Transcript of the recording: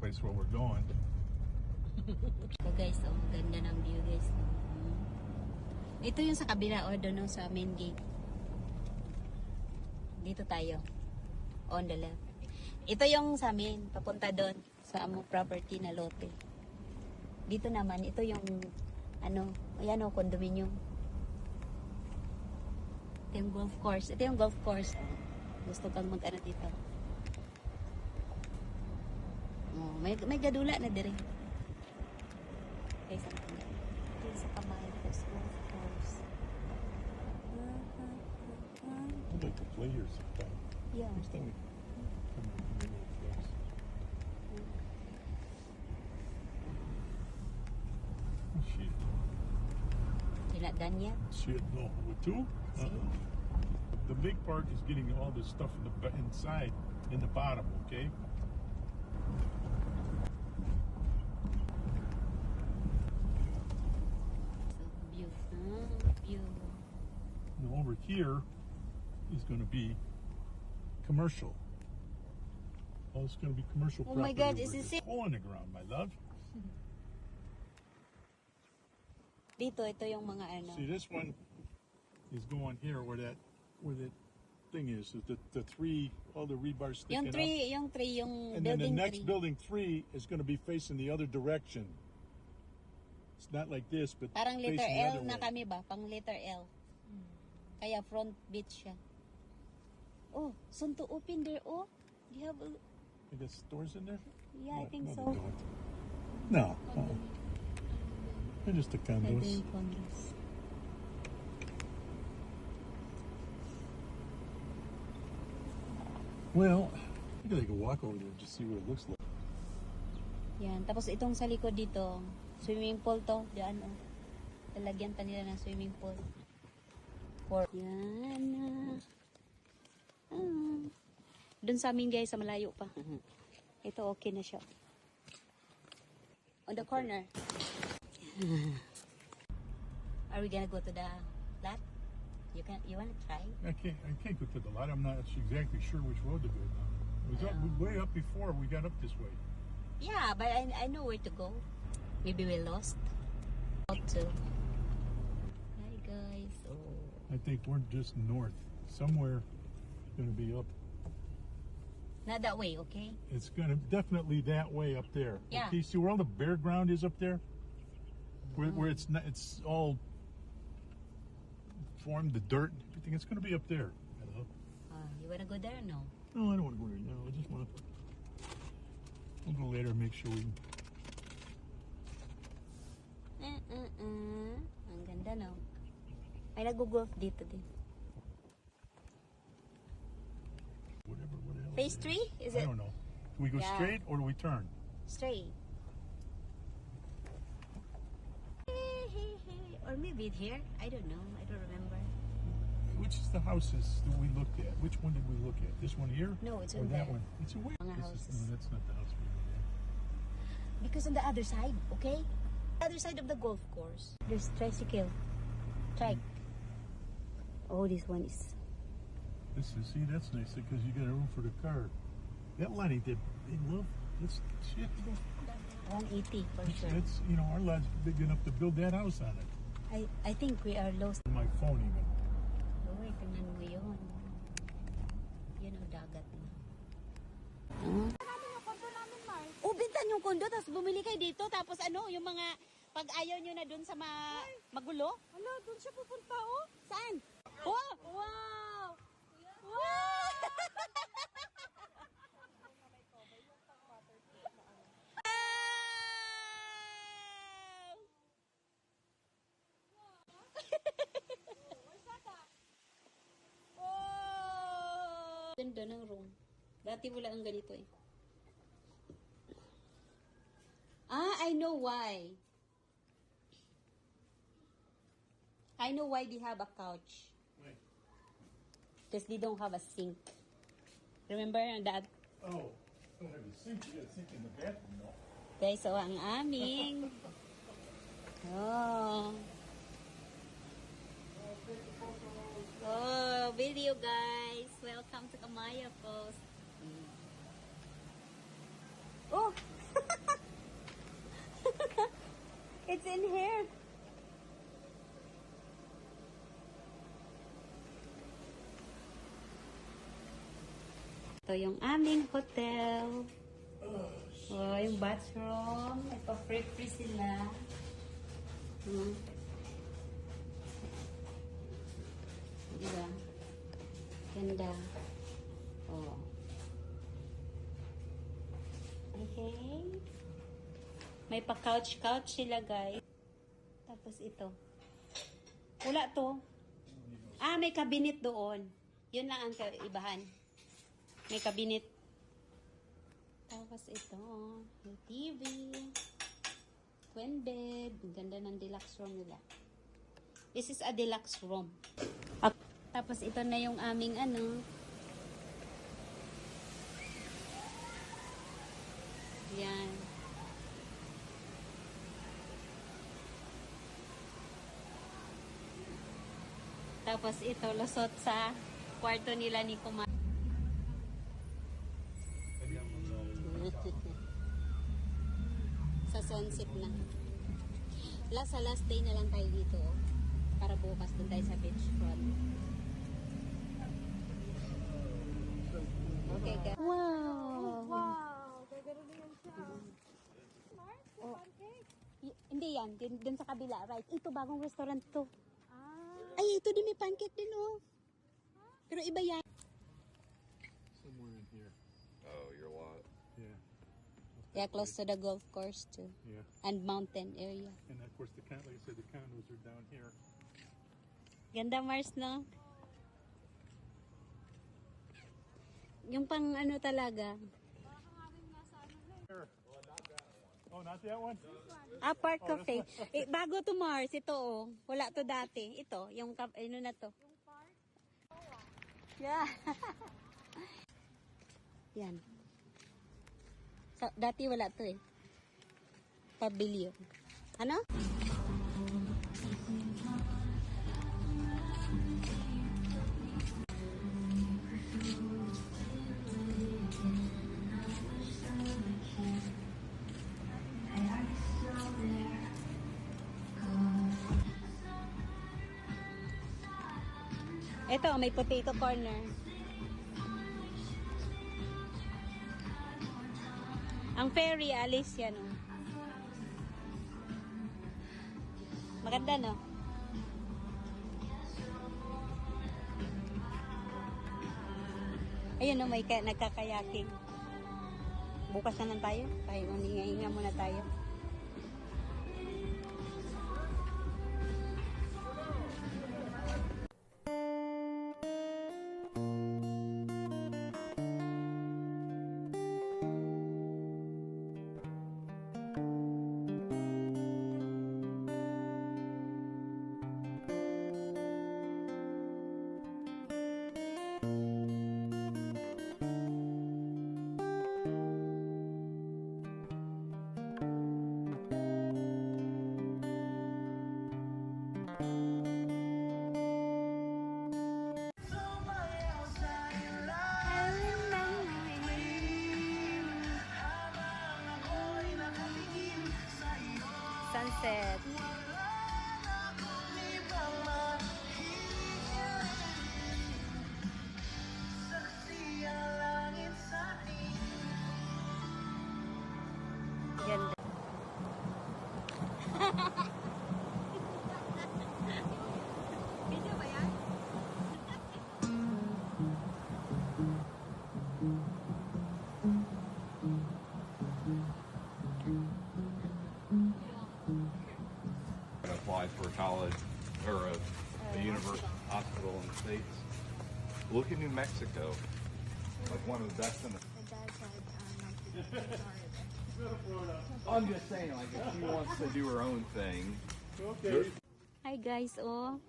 place where we're going. So guys, oh, ganda ng view guys. Ito yung sa kabila o doon sa main gate. Dito tayo. On the left. Ito yung sa amin, papunta doon sa among property na lote. Dito naman, ito yung ayan o, condominium. Ito yung golf course. Ito yung golf course. Gusto kang mag-ano dito. Oh, may gadula na dire. Okay, something. Ito yung sa Kamay Golf Course. I'd like to play here sometime. Yeah. Next time we come to the little place. Oh, shit. You're not done yet? Shit, no. With two? The big part is getting all this stuff in the inside, in the bottom, okay? View. Now over here is going to be commercial. Oh, it's going to be commercial Oh property. my God, over is this here. it? Hole in the ground, my love. Dito, ito yung mga ano. See, this one is going here where that thing is the three, all the rebar sticking Yung up. three, yung And then the building next 3. building 3 is going to be facing the other direction. It's not like this, but Parang letter facing the L other na way. kami ba? Pang letter L. Kaya front beach siya. Oh, soon to open there, oh. Do you have a... You got stores in there? Yeah, I think no, so. they don't. No. They're just the Ito condos. yung condos. Well, I think I could walk over there and just see what it looks like. Yan. Tapos itong sa likod dito, swimming pool to. Diyan, oh. Talagyan pa nila ng swimming pool. Yan. Doon sa amin guys, sa malayo pa. Ito okay na siya. On the corner. Are we gonna go to the lot? You wanna try? I can't go to the lot. I'm not exactly sure which road to go down. It was up, way up before we got up this way. Yeah, but I know where to go. Maybe we lost. How to? Hi guys. Oh. I think we're just north. Somewhere going to be up. Not that way, okay? It's going to definitely that way up there. Yeah. Okay, see where all the bare ground is up there? Where it's not, it's all formed, the dirt, everything. It's going to be up there. Hello? You wanna go there or no? No, I don't want to go there now. I just want to. We'll go later and make sure we. Ang ganda, no? May nag-golf dito din. Whatever, what the hell Phase it is. 3? Is I it don't know. Do we go Yeah. straight or do we turn? straight? Or maybe here? I don't know. I don't remember. Which is the houses that we looked at? Which one did we look at? This one here? No, it's or in that there. one? It's a where? Mga houses. No, that's not the house we looked at. Because on the other side, okay? Other side of the golf course. There's tricycle. Trike. Oh, this one is... This is, see, that's nice because you got a room for the car. That Lenny, they love this shit. 180 for sure. That's, you know, our lot's big enough to build that house on it. I think we are lost. On my phone even. Uy, tingnan mo yun. Yan ang dagat na. Oh, bintan yung kondo, tapos bumili kayo dito, tapos ano, yung mga, pag ayaw nyo na dun sa magulo? Ano, dun siya pupunta, oh. Saan? Oh! Wow! Wow! Ganda ng room. Dati wala ang ganito eh. I know why. I know why they have a couch. Right. Because they don't have a sink. Remember that? Oh, don't have a sink. You got a sink in the bathroom, no? Guys, so ang aming. Oh. Oh, video guys. Welcome to Kamaya Post. Oh! in here. Ito yung aming hotel. Oh, yung bathroom. May pa-free sila. Diba? Ganda. Oh. Okay. May pa-couch-couch sila, guys. Tapos ito. Wala to. Ah, may cabinet doon. Yun lang ang kaibahan. May cabinet. Tapos ito. May TV. Twin bed. Ang ganda ng deluxe room nila. This is a deluxe room. Tapos ito na yung aming ano. Yan. Tapos ito, lusot sa kwarto nila ni Kumar. Sa sunset na. Sa last day na lang tayo dito. Para bukas dun tayo sa beachfront. Okay, guys. Wow! Wow! Gagano na yan siya. Smart? Oh. Pancake? Hindi yan. Dun sa kabila. Right. Ito, bagong restaurant to. Ah. Ay, ito din may pancake din, oh. Pero iba yan. Somewhere in here. Oh, your lot. Yeah. Yeah, close to the golf course too. Yeah. And mountain area. And of course, like I said, the condos are down here. Ganda, Mars, no? Yung pang ano talaga. Baka kaming nasa ano na Here. Oh, not that one? Park Cafe. Bago to, Mars. Ito, oh. Wala to dati. Ito, yung ano na to. yung park. Yeah. Yan. So, dati wala to eh. Pavilion. Ano? Ito, may potato corner. Ang ferry, alis yan. Oh. Maganda, no? Ayun, no, may nagkakayaking. Bukas na lang tayo. Tayo, hinga muna tayo. Sunset. Ganda. Video ba yan? And applied for a college or a university hospital in the States. Look at New Mexico. Like one of the best in the. My dad said, I'm just saying, like if she wants to do her own thing. Okay. Hi guys, oh.